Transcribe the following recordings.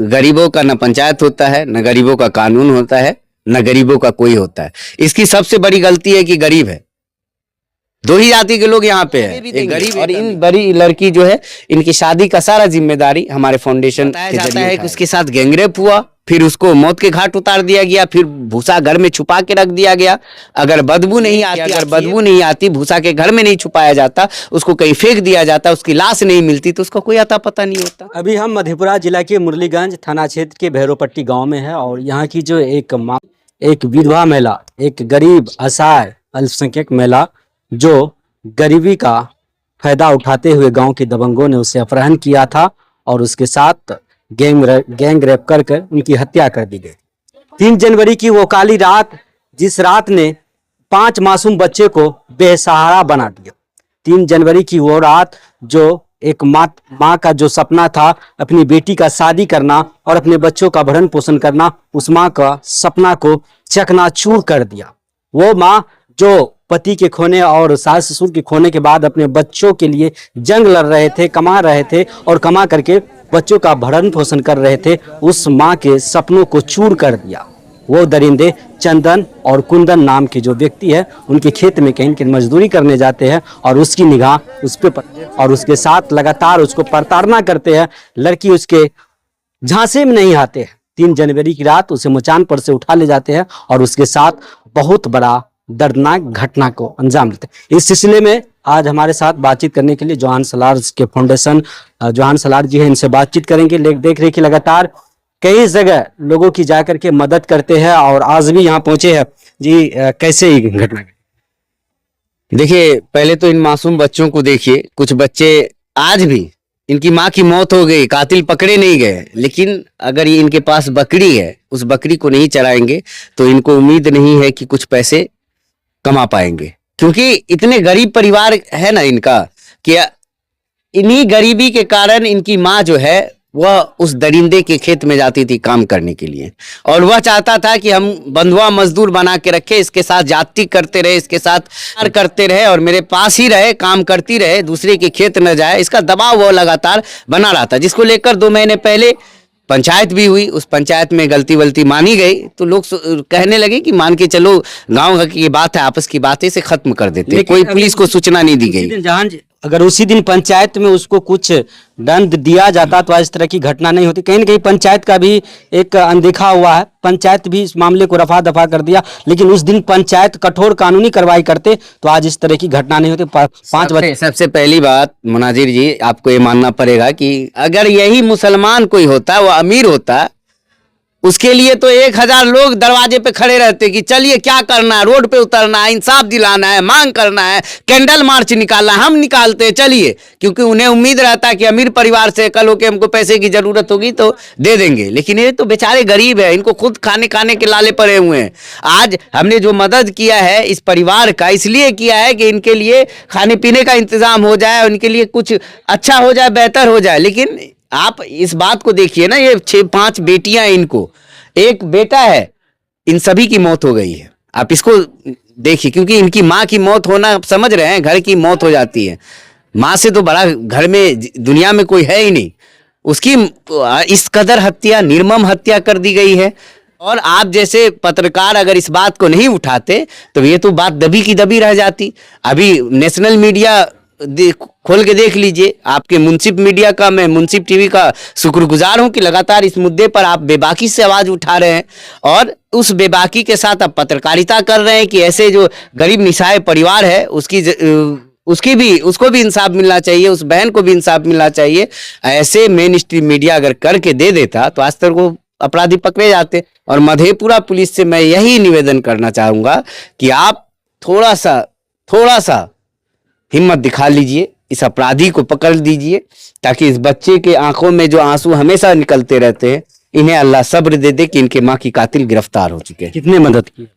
गरीबों का न पंचायत होता है, न गरीबों का कानून होता है, न गरीबों का कोई होता है। इसकी सबसे बड़ी गलती है कि गरीब है। दो ही जाति के लोग यहाँ पे है, एक गरीब और इन बड़ी लड़की जो है, इनकी शादी का सारा जिम्मेदारी हमारे फाउंडेशन के जरिए है कि उसके साथ गैंगरेप हुआ, फिर उसको मौत के घाट उतार दिया गया, फिर भूसा घर में छुपा के रख दिया गया। अगर बदबू नहीं आती, भूसा के घर में नहीं छुपाया जाता, उसको कहीं फेंक दिया जाता, उसकी लाश नहीं मिलती, तो उसका कोई अता पता नहीं होता। अभी हम मधेपुरा जिला के मुरलीगंज थाना क्षेत्र के भैरवपट्टी गांव में है और यहाँ की जो एक विधवा महिला, एक गरीब असहाय अल्पसंख्यक महिला जो गरीबी का फायदा उठाते हुए गांव के दबंगों ने उसे अपहरण किया था और उसके साथ गैंग रेप कर उनकी हत्या कर दी गई। 3 जनवरी की वो काली रात, जिस रात ने 5 मासूम बच्चे को बेसहारा बना दिया। 3 जनवरी की वो रात जो एक माँ का जो सपना था अपनी बेटी का शादी करना और अपने बच्चों का भरण पोषण करना, उस माँ का सपना को चकनाचूर कर दिया। वो माँ जो पति के खोने और सास ससुर के खोने के बाद अपने बच्चों के लिए जंग लड़ रहे थे, कमा रहे थे और कमा करके बच्चों का भरण पोषण कर रहे थे, उस माँ के सपनों को चूर कर दिया। वो दरिंदे चंदन और कुंदन नाम के जो व्यक्ति है, उनके खेत में कहीं मजदूरी करने जाते हैं और उसकी निगाह उस पे और उसके साथ लगातार उसको प्रताड़ना करते हैं। लड़की उसके झांसे में नहीं आते हैं। 3 जनवरी की रात उसे मचान पर से उठा ले जाते हैं और उसके साथ बहुत बड़ा दर्दनाक घटना को अंजाम देते हैं। इस सिलसिले में आज हमारे साथ बातचीत करने के लिए जोहान सलार के फाउंडेशन जोहान सलार जी हैं, इनसे बातचीत करेंगे। देख रहे कि लगातार कई जगह लोगों की जाकर के मदद करते हैं और आज भी यहाँ पहुंचे हैं जी। कैसे ही घटना? देखिए, पहले तो इन मासूम बच्चों को देखिए। कुछ बच्चे आज भी, इनकी माँ की मौत हो गई, कातिल पकड़े नहीं गए, लेकिन अगर ये इनके पास बकरी है, उस बकरी को नहीं चराएंगे तो इनको उम्मीद नहीं है कि कुछ पैसे कमा पाएंगे, क्योंकि इतने गरीब परिवार है ना इनका कि इन्हीं गरीबी के कारण इनकी माँ जो है वह उस दरिंदे के खेत में जाती थी काम करने के लिए, और वह चाहता था कि हम बंधुआ मजदूर बना के रखे, इसके साथ जाति करते रहे, इसके साथ करते रहे और मेरे पास ही रहे, काम करती रहे, दूसरे के खेत न जाए। इसका दबाव वो लगातार बना रहा था, जिसको लेकर 2 महीने पहले पंचायत भी हुई। उस पंचायत में गलती वलती मानी गई तो लोग कहने लगे कि मान के चलो गांव की बात है, आपस की बात है, इसे खत्म कर देते। कोई पुलिस को सूचना नहीं दी गई। जहां अगर उसी दिन पंचायत में उसको कुछ दंड दिया जाता तो इस तरह की घटना नहीं होती। कहीं ना कहीं पंचायत का भी एक अनदेखा हुआ है। पंचायत भी इस मामले को रफा दफा कर दिया, लेकिन उस दिन पंचायत कठोर कानूनी कार्रवाई करते तो आज इस तरह की घटना नहीं होती। 5 बच्चे। सबसे पहली बात मुनाजिर जी, आपको ये मानना पड़ेगा कि अगर यही मुसलमान कोई होता, वो अमीर होता, उसके लिए तो 1000 लोग दरवाजे पे खड़े रहते कि चलिए क्या करना है, रोड पे उतरना है, इंसाफ दिलाना है, मांग करना है, कैंडल मार्च निकालना, हम निकालते हैं चलिए, क्योंकि उन्हें उम्मीद रहता है कि अमीर परिवार से कल होके हमको पैसे की जरूरत होगी तो दे देंगे। लेकिन ये तो बेचारे गरीब है, इनको खुद खाने के लाले पड़े हुए हैं। आज हमने जो मदद किया है इस परिवार का, इसलिए किया है कि इनके लिए खाने पीने का इंतजाम हो जाए, उनके लिए कुछ अच्छा हो जाए, बेहतर हो जाए। लेकिन आप इस बात को देखिए ना, ये 5 बेटियां, इनको एक बेटा है, इन सभी की मौत हो गई है। आप इसको देखिए, क्योंकि इनकी माँ की मौत होना, आप समझ रहे हैं, घर की मौत हो जाती है, माँ से तो बड़ा घर में दुनिया में कोई है ही नहीं। उसकी इस कदर हत्या, निर्मम हत्या कर दी गई है। और आप जैसे पत्रकार अगर इस बात को नहीं उठाते तो ये तो बात दबी की दबी रह जाती। अभी नेशनल मीडिया खोल के देख लीजिए, आपके मुंसिफ मीडिया का, मैं मुंसिफ टीवी का शुक्रगुजार हूं कि लगातार इस मुद्दे पर आप बेबाकी से आवाज उठा रहे हैं और उस बेबाकी के साथ आप पत्रकारिता कर रहे हैं कि ऐसे जो गरीब निसहाय परिवार है उसको भी इंसाफ मिलना चाहिए, उस बहन को भी इंसाफ मिलना चाहिए। ऐसे मेन स्ट्रीम मीडिया अगर करके दे देता तो आज तक वो अपराधी पकड़े जाते। और मधेपुरा पुलिस से मैं यही निवेदन करना चाहूंगा कि आप थोड़ा सा हिम्मत दिखा लीजिए, इस अपराधी को पकड़ दीजिए, ताकि इस बच्चे के आंखों में जो आंसू हमेशा निकलते रहते हैं, इन्हें अल्लाह सब्र दे दे कि इनके माँ की कातिल गिरफ्तार हो चुके हैं। कितने मदद की?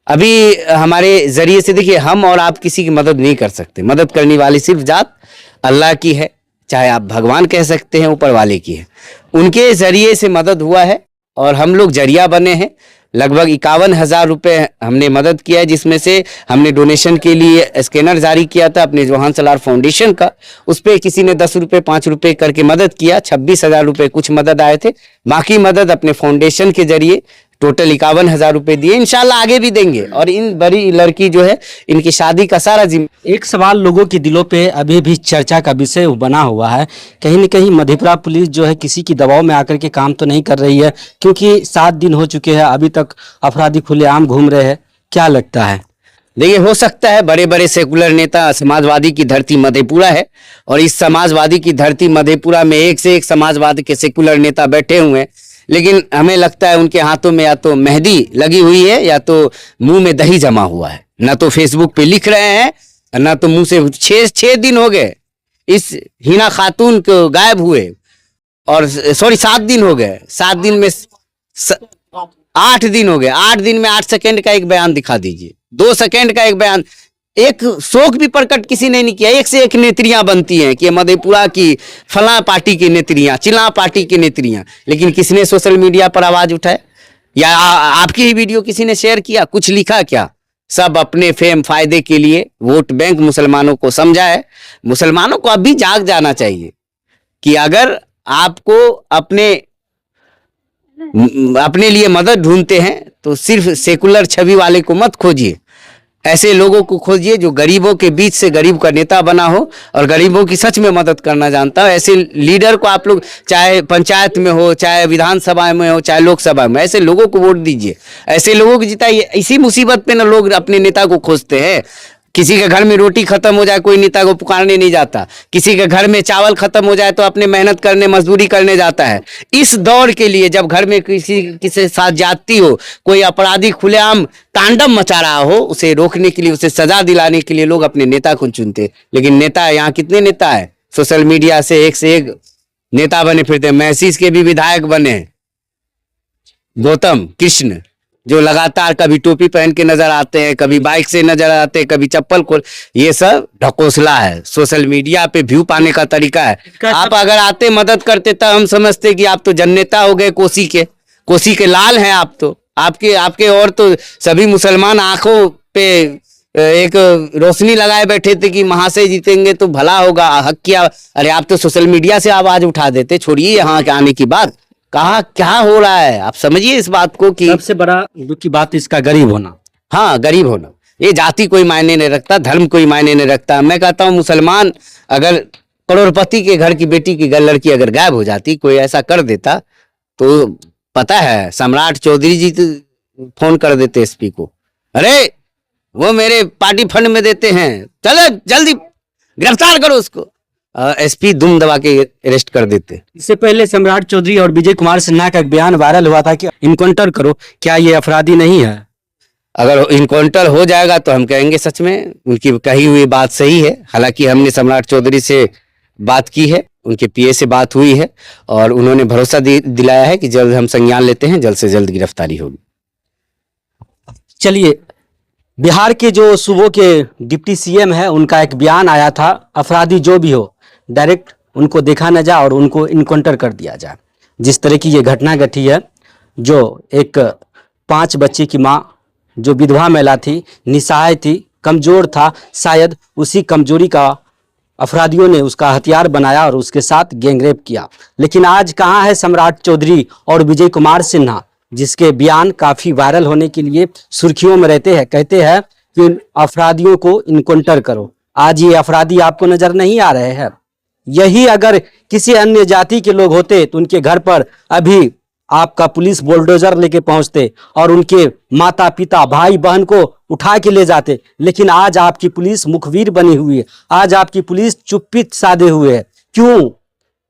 अभी हमारे जरिए से देखिए, हम और आप किसी की मदद नहीं कर सकते। मदद करने वाली सिर्फ जात अल्लाह की है, चाहे आप भगवान कह सकते हैं, ऊपर वाले की है। उनके जरिए से मदद हुआ है और हम लोग जरिया बने हैं। लगभग 51,000 रुपये हमने मदद किया है, जिसमें से हमने डोनेशन के लिए स्कैनर जारी किया था अपने जोहान सलार फाउंडेशन का। उस पर किसी ने 10 रुपये 5 रुपये करके मदद किया। 26,000 रुपये कुछ मदद आए थे। बाकी मदद अपने फाउंडेशन के जरिए टोटल 51,000 रुपये दिए। इंशाल्लाह आगे भी देंगे। और इन बड़ी लड़की जो है, इनकी शादी का सारा जिम्मा। एक सवाल लोगों के दिलों पे अभी भी चर्चा का विषय बना हुआ है, कहीं न कहीं मधेपुरा पुलिस जो है किसी की दबाव में आकर के काम तो नहीं कर रही है, क्योंकि 7 दिन हो चुके हैं, अभी तक अपराधी खुलेआम घूम रहे हैं। क्या लगता है? देखिए, हो सकता है बड़े बड़े सेकुलर नेता, समाजवादी की धरती मधेपुरा है और इस समाजवादी की धरती मधेपुरा में एक से एक समाजवादी के सेकुलर नेता बैठे हुए हैं, लेकिन हमें लगता है उनके हाथों में या तो मेहंदी लगी हुई है या तो मुंह में दही जमा हुआ है। ना तो फेसबुक पे लिख रहे हैं, ना तो मुंह से। 6 दिन हो गए इस हिना खातून को गायब हुए, और सॉरी 7 दिन हो गए। 7 दिन में 8 दिन हो गए। 8 दिन में 8 सेकंड का एक बयान दिखा दीजिए, 2 सेकंड का एक बयान। एक शोक भी प्रकट किसी ने नहीं किया। एक से एक नेत्रियां बनती हैं कि मधेपुरा की फला पार्टी की नेत्रियां, चिल्ला पार्टी की नेत्रियां, लेकिन किसने सोशल मीडिया पर आवाज उठाए? या आपकी ही वीडियो किसी ने शेयर किया? कुछ लिखा क्या? सब अपने फेम फायदे के लिए वोट बैंक मुसलमानों को समझा है। मुसलमानों को अब भी जाग जाना चाहिए कि अगर आपको अपने लिए मदद ढूंढते हैं तो सिर्फ सेकुलर छवि वाले को मत खोजिए। ऐसे लोगों को खोजिए जो गरीबों के बीच से गरीब का नेता बना हो और गरीबों की सच में मदद करना जानता हो। ऐसे लीडर को आप लोग, चाहे पंचायत में हो, चाहे विधानसभा में हो, चाहे लोकसभा में, ऐसे लोगों को वोट दीजिए, ऐसे लोगों को जिताइए। इसी मुसीबत पे ना लोग अपने नेता को खोजते हैं। किसी के घर में रोटी खत्म हो जाए, कोई नेता को पुकारने नहीं जाता। किसी के घर में चावल खत्म हो जाए तो अपने मेहनत करने, मजदूरी करने जाता है। इस दौर के लिए जब घर में किसी साथ जाती हो, कोई अपराधी खुलेआम तांडव मचा रहा हो, उसे रोकने के लिए, उसे सजा दिलाने के लिए लोग अपने नेता को चुनते। लेकिन नेता, यहाँ कितने नेता है? सोशल मीडिया से एक नेता बने फिरते। महसीस के भी विधायक बने, गौतम कृष्ण, जो लगातार कभी टोपी पहन के नजर आते हैं, कभी बाइक से नजर आते हैं, कभी चप्पल खोल। ये सब ढकोसला है, सोशल मीडिया पे व्यू पाने का तरीका है। आप अगर आते मदद करते तब हम समझते कि आप तो जननेता हो गए, कोसी के लाल हैं आप तो। आपके और तो सभी मुसलमान आंखों पे एक रोशनी लगाए बैठे थे कि महाशय जीतेंगे तो भला होगा, हक किया। अरे आप तो सोशल मीडिया से आवाज उठा देते। छोड़िए यहाँ के आने की बात, कहा क्या हो रहा है आप समझिए इस बात को कि सबसे बड़ा दुख की बात इसका गरीब होना। हाँ, गरीब होना। ये जाति कोई मायने नहीं रखता, धर्म कोई मायने नहीं रखता। मैं कहता हूँ मुसलमान अगर करोड़पति के घर की बेटी की लड़की अगर गायब हो जाती, कोई ऐसा कर देता, तो पता है सम्राट चौधरी जी तो फोन कर देते एसपी को, अरे वो मेरे पार्टी फंड में देते हैं, चलो जल्दी गिरफ्तार करो उसको। एसपी दुम दबा के अरेस्ट कर देते। इससे पहले सम्राट चौधरी और विजय कुमार सिन्हा का एक बयान वायरल हुआ था कि इनकाउंटर करो, क्या ये अपराधी नहीं है? अगर इनकाउंटर हो जाएगा तो हम कहेंगे सच में उनकी कही हुई बात सही है। हालांकि हमने सम्राट चौधरी से बात की है, उनके पीए से बात हुई है और उन्होंने भरोसा दिलाया है कि जल्द हम संज्ञान लेते हैं, जल्द से जल्द गिरफ्तारी होगी। चलिए, बिहार के जो सूबों के डिप्टी सीएम है, उनका एक बयान आया था, अपराधी जो भी हो डायरेक्ट उनको देखा न जाए और उनको इनकाउंटर कर दिया जाए। जिस तरह की ये घटना घटी है, जो एक 5 बच्चे की माँ, जो विधवा महिला थी, निसहाय थी, कमज़ोर था, शायद उसी कमजोरी का अपराधियों ने उसका हथियार बनाया और उसके साथ गैंगरेप किया। लेकिन आज कहाँ है सम्राट चौधरी और विजय कुमार सिन्हा, जिसके बयान काफ़ी वायरल होने के लिए सुर्खियों में रहते हैं। कहते हैं कि अपराधियों को इनकाउंटर करो। आज ये अपराधी आपको नज़र नहीं आ रहे हैं। यही अगर किसी अन्य जाति के लोग होते तो उनके घर पर अभी आपका पुलिस बुलडोजर लेके पहुंचते और उनके माता पिता भाई बहन को उठा के ले जाते। लेकिन आज आपकी पुलिस मुखबिर बनी हुई है, आज आपकी पुलिस चुप्पी साधे हुए है। क्यों?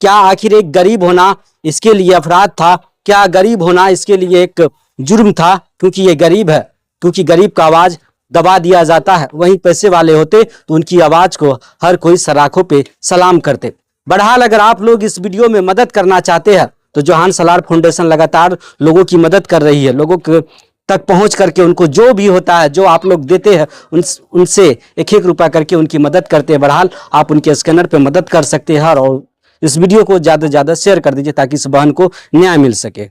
क्या आखिर एक गरीब होना इसके लिए अपराध था? क्या गरीब होना इसके लिए एक जुर्म था? क्योंकि ये गरीब है, क्योंकि गरीब का आवाज दबा दिया जाता है। वहीं पैसे वाले होते तो उनकी आवाज को हर कोई सराखों पे सलाम करते। बहरहाल, अगर आप लोग इस वीडियो में मदद करना चाहते हैं तो जोहान सलार फाउंडेशन लगातार लोगों की मदद कर रही है। लोगों के तक पहुंच करके उनको जो भी होता है, जो आप लोग देते हैं, उनसे एक एक रुपया करके उनकी मदद करते हैं। बहरहाल आप उनके स्कैनर पे मदद कर सकते हैं और इस वीडियो को ज़्यादा से ज़्यादा शेयर कर दीजिए ताकि इस बहन को न्याय मिल सके।